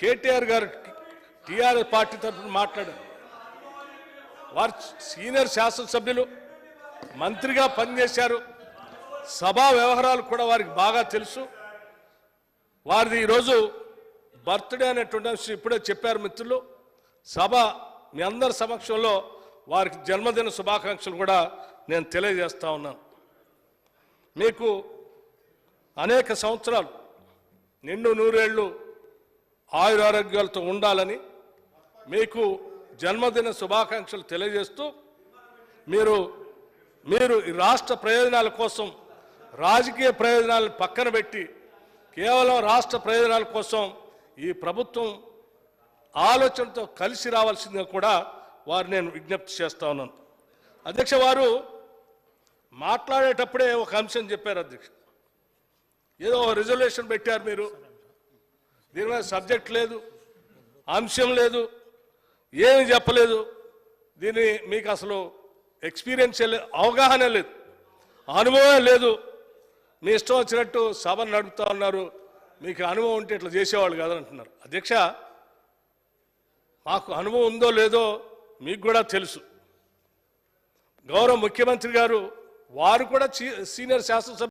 కేటీఆర్ గారు TRS party తరఫున మాట్లాడారు. వారు సీనియర్ శాసనసభ్యులు, మంత్రిగా పనిచేశారు. సభా వ్యవహారాలు కూడా వారికి బాగా తెలుసు. వారిది ఈరోజు బర్త్డే అనేటువంటి విషయం ఇప్పుడే చెప్పారు మిత్రులు. సభ మీ అందరి సమక్షంలో వారికి జన్మదిన శుభాకాంక్షలు కూడా నేను తెలియజేస్తా ఉన్నాను. మీకు అనేక సంవత్సరాలు నిండు నూరేళ్లు ఆయురారోగ్యాలతో ఉండాలని మీకు జన్మదిన శుభాకాంక్షలు తెలియజేస్తూ మీరు ఈ రాష్ట్ర ప్రయోజనాల కోసం రాజకీయ ప్రయోజనాలను పక్కన పెట్టి కేవలం రాష్ట్ర ప్రయోజనాల కోసం ఈ ప్రభుత్వం ఆలోచనతో కలిసి రావాల్సిందిగా కూడా వారు నేను విజ్ఞప్తి చేస్తా ఉన్నాను. అధ్యక్ష, వారు మాట్లాడేటప్పుడే ఒక అంశం చెప్పారు. అధ్యక్ష, ఏదో రిజర్వేషన్ పెట్టారు, మీరు దీని మీద సబ్జెక్ట్ లేదు, అంశం లేదు, ఏమి చెప్పలేదు, దీన్ని మీకు అసలు ఎక్స్పీరియన్స్ లేదు, అవగాహన లేదు, అనుభవం లేదు, మీ ఇష్టం వచ్చినట్టు సభను నడుపుతా ఉన్నారు, మీకు అనుభవం ఉంటే ఇట్లా చేసేవాళ్ళు కాదంటున్నారు. అధ్యక్ష, మాకు అనుభవం ఉందో లేదో మీకు కూడా తెలుసు. గౌరవ ముఖ్యమంత్రి గారు వారు కూడా సీనియర్ శాసనసభ్యులు.